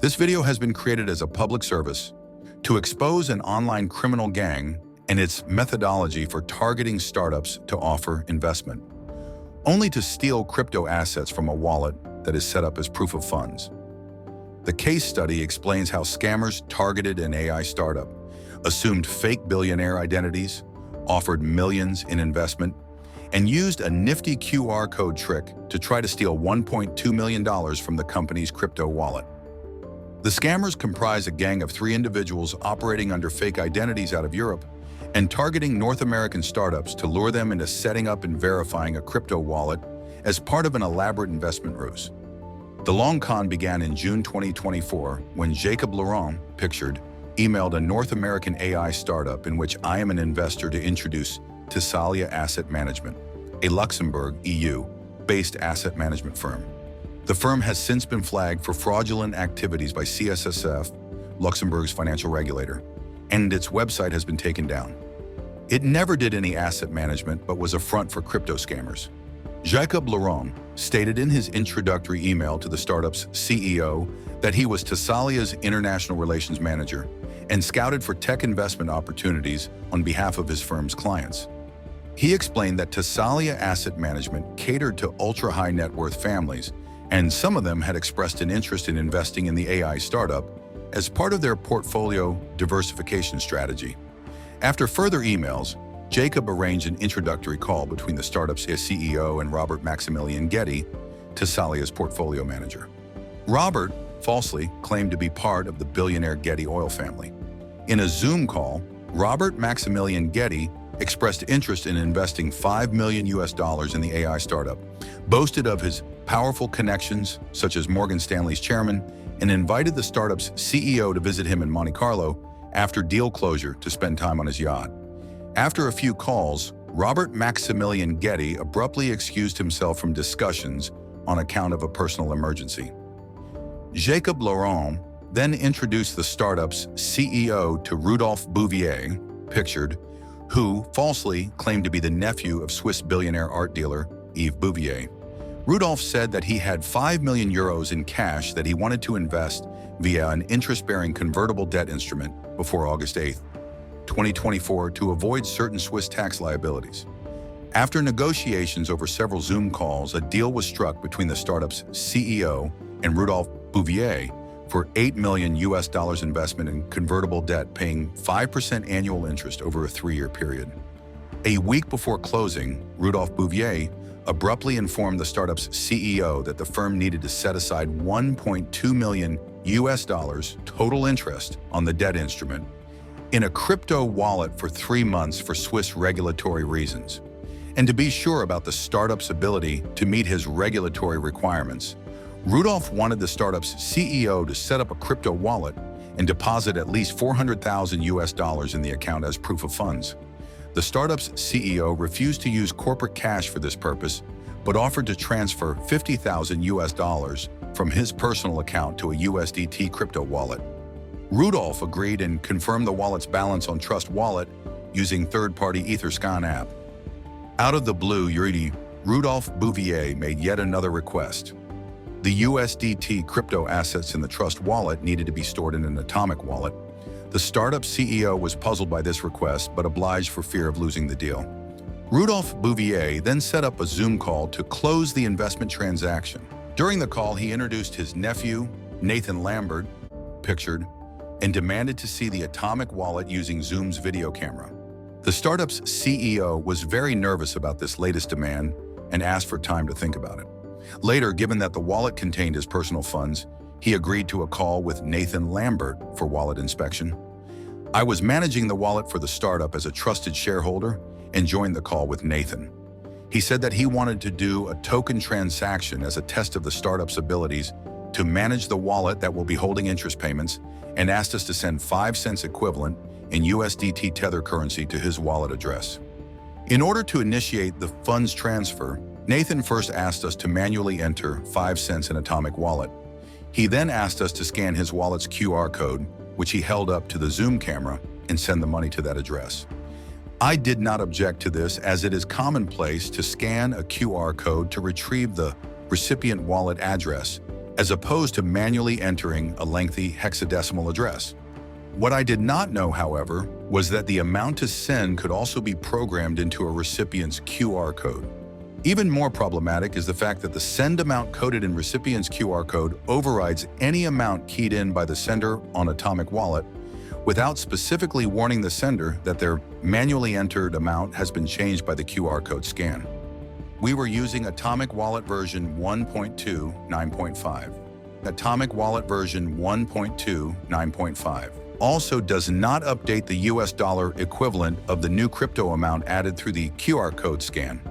This video has been created as a public service to expose an online criminal gang and its methodology for targeting startups to offer investment, only to steal crypto assets from a wallet that is set up as proof of funds. The case study explains how scammers targeted an AI startup, assumed fake billionaire identities, offered millions in investment, and used a nifty QR code trick to try to steal $1.2 million from the company's crypto wallet. The scammers comprise a gang of 3 individuals operating under fake identities out of Europe and targeting North American startups to lure them into setting up and verifying a crypto wallet as part of an elaborate investment ruse. The long con began in June 2024 when Jacob Laurent, pictured, emailed a North American AI startup in which I am an investor to introduce Thessalia Asset Management, a Luxembourg, EU-based asset management firm. The firm has since been flagged for fraudulent activities by CSSF, Luxembourg's financial regulator, and its website has been taken down. It never did any asset management but was a front for crypto scammers. Jacob Laurent stated in his introductory email to the startup's CEO that he was Thessalia's international relations manager and scouted for tech investment opportunities on behalf of his firm's clients. He explained that Thessalia Asset Management catered to ultra-high net worth families, and some of them had expressed an interest in investing in the AI startup as part of their portfolio diversification strategy. After further emails, Jacob arranged an introductory call between the startup's CEO and Robert Maximilian Getty, Thessalia's portfolio manager. Robert falsely claimed to be part of the billionaire Getty oil family. In a Zoom call, Robert Maximilian Getty expressed interest in investing $5 million in the AI startup, boasted of his powerful connections, such as Morgan Stanley's chairman, and invited the startup's CEO to visit him in Monte Carlo after deal closure to spend time on his yacht. After a few calls, Robert Maximilian Getty abruptly excused himself from discussions on account of a personal emergency. Jacob Laurent then introduced the startup's CEO to Rudolph Bouvier, pictured, who falsely claimed to be the nephew of Swiss billionaire art dealer Yves Bouvier. Rudolph said that he had 5 million euros in cash that he wanted to invest via an interest-bearing convertible debt instrument before August 8, 2024 to avoid certain Swiss tax liabilities. After negotiations over several Zoom calls, a deal was struck between the startup's CEO and Rudolph Bouvier for $8 million investment in convertible debt paying 5% annual interest over a 3-year period. A week before closing, Rudolph Bouvier abruptly informed the startup's CEO that the firm needed to set aside $1.2 million total interest on the debt instrument in a crypto wallet for 3 months for Swiss regulatory reasons. And to be sure about the startup's ability to meet his regulatory requirements, Rudolph wanted the startup's CEO to set up a crypto wallet and deposit at least $400,000 in the account as proof of funds. The startup's CEO refused to use corporate cash for this purpose, but offered to transfer $50,000 from his personal account to a USDT crypto wallet. Rudolph agreed and confirmed the wallet's balance on Trust Wallet using third-party Etherscan app. Out of the blue, Rudolph Bouvier made yet another request. The USDT crypto assets in the Trust Wallet needed to be stored in an atomic wallet. The startup CEO was puzzled by this request, but obliged for fear of losing the deal. Rudolph Bouvier then set up a Zoom call to close the investment transaction. During the call, he introduced his nephew, Nathan Lambert, pictured, and demanded to see the atomic wallet using Zoom's video camera. The startup's CEO was very nervous about this latest demand and asked for time to think about it. Later, given that the wallet contained his personal funds, he agreed to a call with Nathan Lambert for wallet inspection. I was managing the wallet for the startup as a trusted shareholder and joined the call with Nathan. He said that he wanted to do a token transaction as a test of the startup's abilities to manage the wallet that will be holding interest payments and asked us to send 5 cents equivalent in USDT Tether currency to his wallet address. In order to initiate the funds transfer, Nathan first asked us to manually enter 5 cents in Atomic Wallet. He then asked us to scan his wallet's QR code, which he held up to the Zoom camera, and send the money to that address. I did not object to this, as it is commonplace to scan a QR code to retrieve the recipient wallet address, as opposed to manually entering a lengthy hexadecimal address. What I did not know, however, was that the amount to send could also be programmed into a recipient's QR code. Even more problematic is the fact that the send amount coded in recipient's QR code overrides any amount keyed in by the sender on Atomic Wallet without specifically warning the sender that their manually entered amount has been changed by the QR code scan. We were using Atomic Wallet version 1.2.9.5. Atomic Wallet version 1.2.9.5 also does not update the US dollar equivalent of the new crypto amount added through the QR code scan.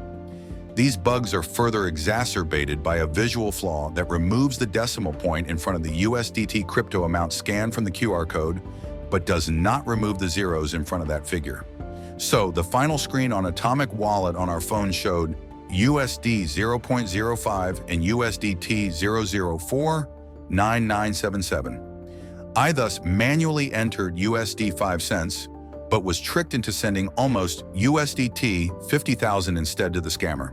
These bugs are further exacerbated by a visual flaw that removes the decimal point in front of the USDT crypto amount scanned from the QR code, but does not remove the zeros in front of that figure. So the final screen on Atomic Wallet on our phone showed USD 0.05 and USDT 0049977. I thus manually entered USD 5 cents, but was tricked into sending almost USDT 50,000 instead to the scammer.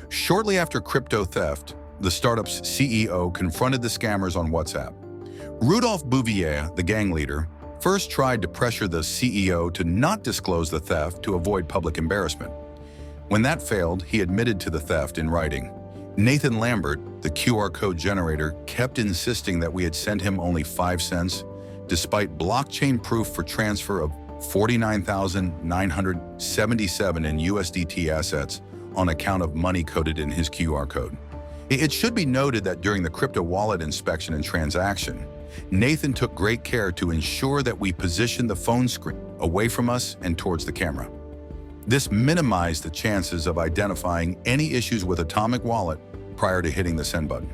Shortly after crypto theft, the startup's CEO confronted the scammers on WhatsApp. Rudolph Bouvier, the gang leader, first tried to pressure the CEO to not disclose the theft to avoid public embarrassment. When that failed, he admitted to the theft in writing. Nathan Lambert, the QR code generator, kept insisting that we had sent him only 5 cents, despite blockchain proof for transfer of 49,977 in USDT assets on account of money coded in his QR code. It should be noted that during the crypto wallet inspection and transaction, Nathan took great care to ensure that we positioned the phone screen away from us and towards the camera. This minimized the chances of identifying any issues with Atomic Wallet prior to hitting the send button.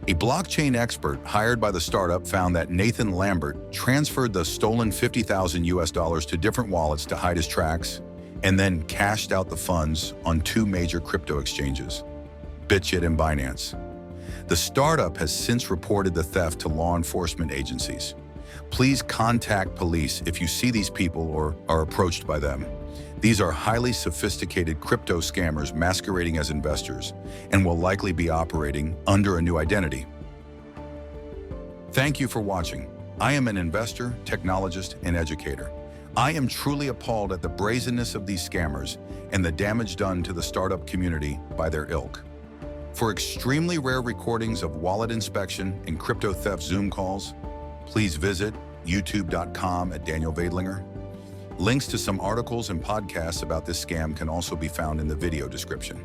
A blockchain expert hired by the startup found that Nathan Lambert transferred the stolen 50,000 US dollars to different wallets to hide his tracks, and then cashed out the funds on 2 major crypto exchanges, BitGet and Binance. The startup has since reported the theft to law enforcement agencies. Please contact police if you see these people or are approached by them. These are highly sophisticated crypto scammers masquerading as investors and will likely be operating under a new identity. Thank you for watching. I am an investor, technologist, and educator. I am truly appalled at the brazenness of these scammers and the damage done to the startup community by their ilk. For extremely rare recordings of wallet inspection and crypto theft Zoom calls, please visit youtube.com@Daniel Veidlinger. Links to some articles and podcasts about this scam can also be found in the video description.